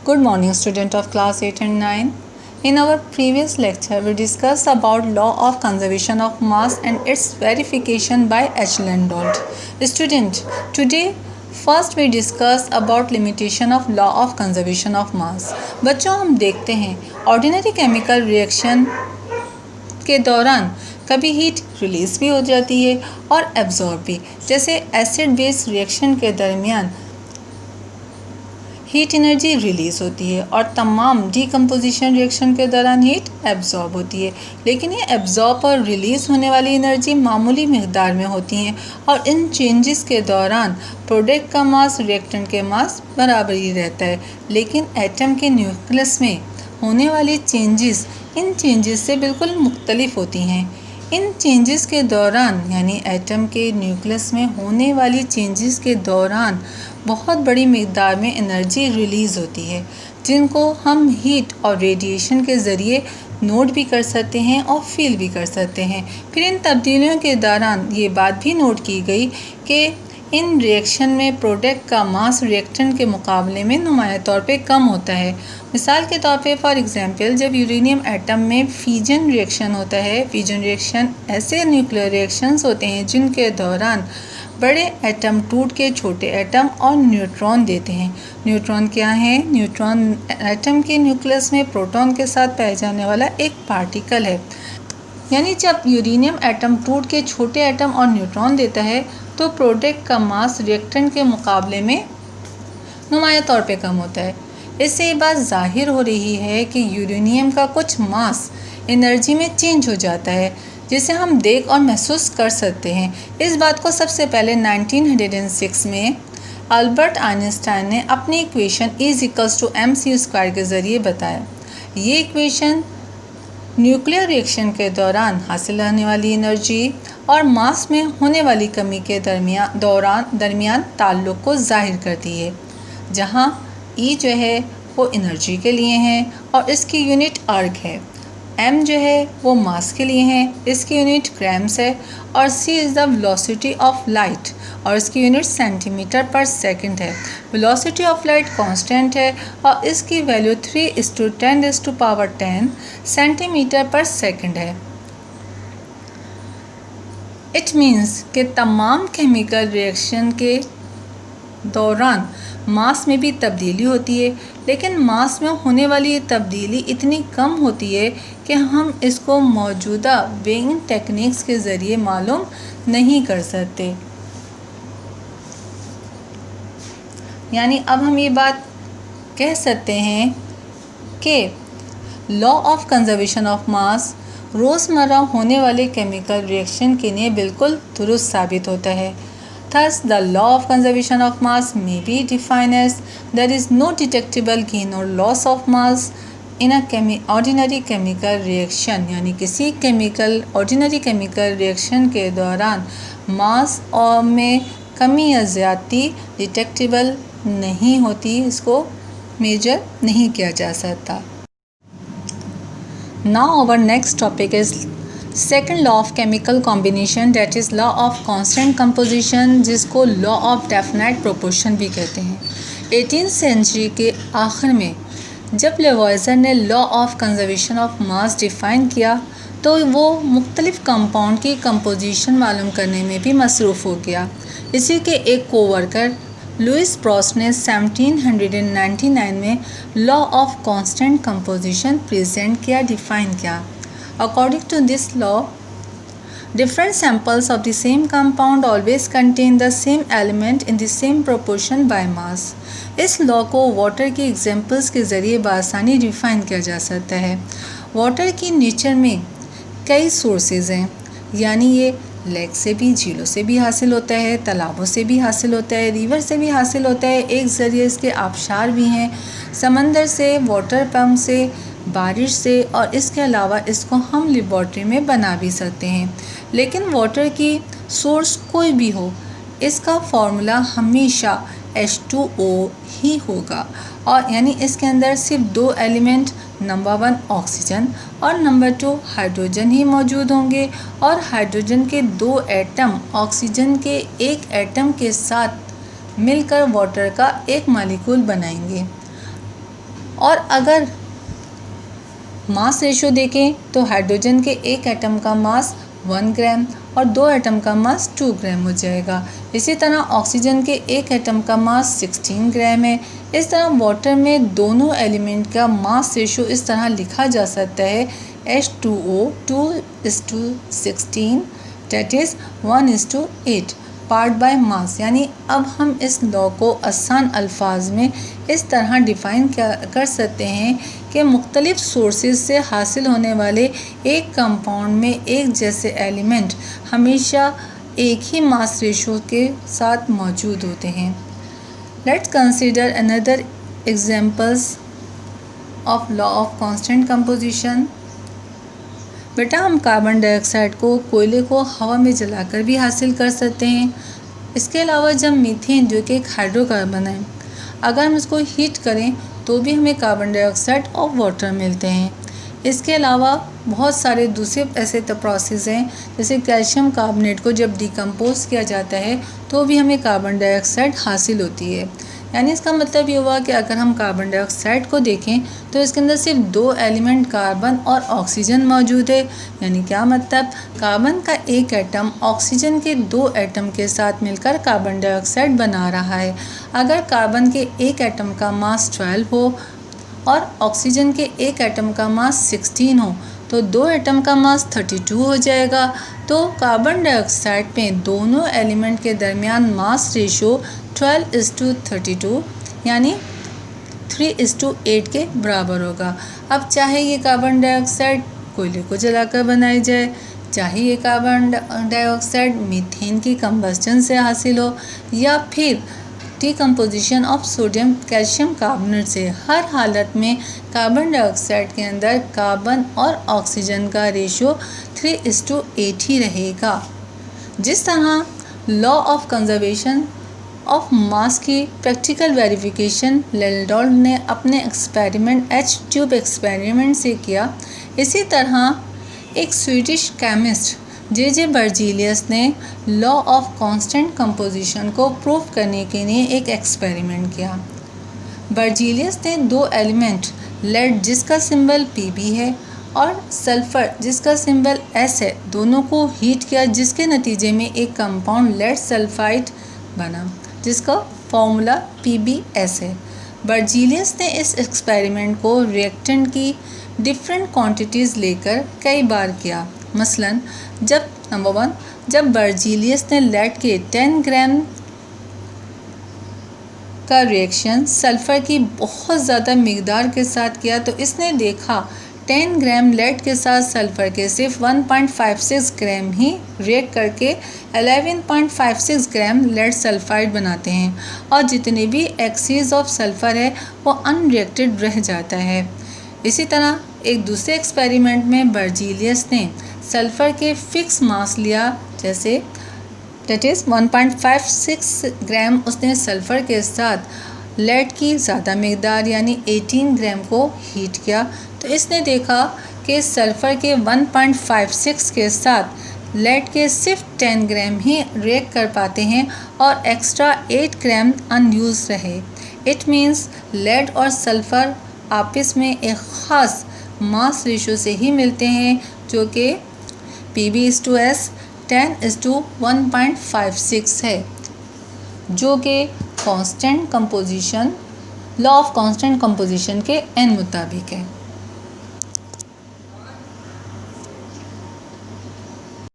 Good morning, student of class 8 and 9. In our previous lecture, we discussed about law of conservation of mass and its verification by H. Landolt. Student, today first we discuss about limitation of law of conservation of mass. बच्चों हम देखते हैं ordinary chemical reaction के दौरान कभी heat release भी हो जाती है और एब्जॉर्ब भी, जैसे एसिड बेस रिएक्शन के दरमियान हीट एनर्जी रिलीज होती है और तमाम डीकम्पोजिशन रिएक्शन के दौरान हीट एब्जॉर्ब होती है, लेकिन ये एब्जॉर्ब और रिलीज होने वाली एनर्जी मामूली मिकदार में होती हैं और इन चेंजेस के दौरान प्रोडक्ट का मास रिएक्टेंट के मास बराबर ही रहता है। लेकिन एटम के न्यूक्लियस में होने वाली चेंजेस इन चेंजेस से बिल्कुल मुख्तलिफ होती हैं। इन चेंजेस के दौरान यानी एटम के न्यूक्लियस में होने वाली चेंजेस के दौरान बहुत बड़ी मिकदार में एनर्जी रिलीज़ होती है, जिनको हम हीट और रेडिएशन के ज़रिए नोट भी कर सकते हैं और फील भी कर सकते हैं। फिर इन तब्दीलियों के दौरान ये बात भी नोट की गई कि इन रिएक्शन में प्रोडक्ट का मास रिएक्टेंट के मुकाबले में नुमाया तौर पे कम होता है। मिसाल के तौर पे फॉर एग्जांपल जब यूरेनियम एटम में फ्यूजन रिएक्शन होता है, फ्यूजन रिएक्शन ऐसे न्यूक्लियर रिएक्शंस होते हैं जिनके दौरान बड़े एटम टूट के छोटे एटम और न्यूट्रॉन देते हैं। न्यूट्रॉन क्या है? न्यूट्रॉन एटम के न्यूक्लियस में प्रोटॉन के साथ पाया जाने वाला एक पार्टिकल है। यानी जब यूरेनियम एटम टूट के छोटे एटम और न्यूट्रॉन देता है तो प्रोडक्ट का मास रिएक्टेंट के मुकाबले में नुमाया तौर पे कम होता है। इससे ये बात जाहिर हो रही है कि यूरेनियम का कुछ मास एनर्जी में चेंज हो जाता है, जिसे हम देख और महसूस कर सकते हैं। इस बात को सबसे पहले 1906 में अल्बर्ट आइंस्टाइन ने अपनी इक्वेशन E=mc² के ज़रिए बताया। ये इक्वेशन न्यूक्लियर रिएक्शन के दौरान हासिल होने वाली एनर्जी और मास में होने वाली कमी के दरमियान ताल्लुक़ को जाहिर करती है, जहाँ E जो है वो एनर्जी के लिए है और इसकी यूनिट अर्ग है, M जो है वो मास के लिए है, इसकी यूनिट ग्राम्स है, और C is the velocity of light और इसकी यूनिट सेंटीमीटर पर सेकंड है। वेलोसिटी ऑफ लाइट कांस्टेंट है और इसकी वैल्यू 3:10⁻10 सेंटीमीटर पर सेकंड है। इट मीन्स कि तमाम केमिकल रिएक्शन के दौरान मास में भी तब्दीली होती है, लेकिन मास में होने वाली ये तब्दीली इतनी कम होती है कि हम इसको मौजूदा वेइंग टेक्निक्स के ज़रिए मालूम नहीं कर सकते। यानी अब हम ये बात कह सकते हैं कि law of conservation of mass रोज़मर्रा होने वाले केमिकल रिएक्शन के लिए बिल्कुल दुरुस्त साबित होता है। Thus, the law of conservation of mass may be defined as there is no detectable gain or loss of mass in a ordinary chemical reaction। यानी किसी ordinary chemical reaction के दौरान मास और में कमी या ज़्यादती डिटेक्टेबल नहीं होती, इसको मेजर नहीं किया जा सकता। Now our next topic is second law of chemical combination, that is law of constant composition, जिसको लॉ ऑफ डेफिनाइट प्रोपोर्शन भी कहते हैं। 18th सेंचुरी के आखिर में जब लेवॉइजर ने law of conservation of mass define किया तो वो मुख्तलिफ कंपाउंड की कंपोजिशन मालूम करने में भी मसरूफ़ हो गया। इसी के एक कोवर्कर लुइस प्रॉस्ट ने 1799 में law of constant composition present किया, डिफ़ाइन किया। According to this law, different samples of the same compound always contain the same element in the same proportion by mass। इस लॉ को water की examples के ज़रिए बआसानी define किया जा सकता है। वाटर की नेचर में कई सोर्सेज हैं, यानी ये लेक से भी, झीलों से भी हासिल होता है, तालाबों से भी हासिल होता है, रिवर से भी हासिल होता है, एक ज़रिए इसके आबशार भी हैं, समंदर से, वाटर पम्प से, बारिश से, और इसके अलावा इसको हम लेबॉर्ट्री में बना भी सकते हैं। लेकिन वाटर की सोर्स कोई भी हो, इसका फार्मूला हमेशा H2O ही होगा, और यानी इसके अंदर सिर्फ दो एलिमेंट, नंबर 1 ऑक्सीजन और नंबर 2 हाइड्रोजन ही मौजूद होंगे, और हाइड्रोजन के दो एटम ऑक्सीजन के एक एटम के साथ मिलकर वाटर का एक मॉलिक्यूल बनाएंगे। और अगर मास रेशो देखें तो हाइड्रोजन के एक एटम का मास 1 ग्राम और 2 एटम का मास 2 ग्राम हो जाएगा। इसी तरह ऑक्सीजन के एक एटम का मास 16 ग्राम है। इस तरह वाटर में दोनों एलिमेंट का मास रेशो इस तरह लिखा जा सकता है H2O 2:16 that is 1:8 part by mass. यानी अब हम इस लॉ को आसान अल्फाज में इस तरह डिफ़ाइन कर सकते हैं कि मुख्तलिफ सोर्सेज से हासिल होने वाले एक कंपाउंड में एक जैसे एलिमेंट हमेशा एक ही मास रेशो के साथ मौजूद होते हैं। Let's consider another examples of law of constant composition. बेटा हम कार्बन डाइऑक्साइड को कोयले को हवा में जलाकर भी हासिल कर सकते हैं। इसके अलावा जब मीथेन जो कि एक हाइड्रोकार्बन है, अगर हम इसको हीट करें तो भी हमें कार्बन डाइऑक्साइड और वाटर मिलते हैं। इसके अलावा बहुत सारे दूसरे ऐसे प्रोसेस हैं, जैसे कैल्शियम कार्बोनेट को जब डिकम्पोज किया जाता है तो भी हमें कार्बन डाइऑक्साइड हासिल होती है। यानी इसका मतलब ये हुआ कि अगर हम कार्बन डाइऑक्साइड को देखें तो इसके अंदर सिर्फ 2 एलिमेंट कार्बन और ऑक्सीजन मौजूद है। यानी क्या मतलब, कार्बन का एक एटम ऑक्सीजन के 2 एटम के साथ मिलकर कार्बन डाइऑक्साइड बना रहा है। अगर कार्बन के एक एटम का मास 12 हो और ऑक्सीजन के एक एटम का मास 16 हो तो 2 एटम का मास 32 हो जाएगा। तो कार्बन डाइऑक्साइड में दोनों एलिमेंट के दरमियान मास रेशो 12:32 यानी 3:8 के बराबर होगा। अब चाहे ये कार्बन डाइऑक्साइड कोयले को जलाकर बनाई जाए, चाहे ये कार्बन डाइऑक्साइड मीथेन की कंबस्टन से हासिल हो या फिर decomposition of sodium calcium carbonate से, हर हालत में कार्बन डाइऑक्साइड के अंदर कार्बन और ऑक्सीजन का रेशो 3:8 ही रहेगा। जिस तरह law of conservation of mass की प्रैक्टिकल वेरिफिकेशन लेल्डॉल्ड ने अपने एक्सपेरिमेंट एच ट्यूब एक्सपेरिमेंट से किया, इसी तरह एक स्वीडिश केमिस्ट जे बर्जीलियस ने लॉ ऑफ कांस्टेंट कंपोजिशन को प्रूव करने के लिए एक एक्सपेरिमेंट किया। बर्जीलियस ने 2 एलिमेंट लेड जिसका सिंबल Pb है और सल्फर जिसका सिंबल S है, दोनों को हीट किया, जिसके नतीजे में एक कंपाउंड लेड सल्फाइड बना जिसका फॉर्मूला PbS है। बर्जीलियस ने इस एक्सपेरिमेंट को रिएक्टेंट की डिफरेंट क्वांटिटीज़ लेकर कई बार किया। मसलन जब नंबर 1 जब बर्जीलियस ने लेड के 10 ग्राम का रिएक्शन सल्फ़र की बहुत ज़्यादा मिकदार के साथ किया तो इसने देखा 10 ग्राम लेड के साथ सल्फ़र के सिर्फ 1.56 ग्राम ही रिएक्ट करके 11.56 ग्राम लेड सल्फाइड बनाते हैं और जितने भी एक्सीज ऑफ सल्फ़र है वो अनरिएक्टेड रह जाता है। इसी तरह एक दूसरे एक्सपेरिमेंट में बर्जीलियस ने सल्फ़र के फिक्स मास लिया, जैसे दैट इज़ 1.56 ग्राम उसने सल्फ़र के साथ लेड की ज़्यादा मिकदार यानी 18 ग्राम को हीट किया तो इसने देखा कि सल्फ़र के 1.56 के साथ लेड के सिर्फ 10 ग्राम ही रिएक्ट कर पाते हैं और एक्स्ट्रा 8 ग्राम अनयूज रहे। इट मीन्स लेड और सल्फ़र आपस में एक ख़ास मास रेशो से ही मिलते हैं जो कि Pb/S 10:1.56 है, जो कि constant composition law of constant composition के मुताबिक है।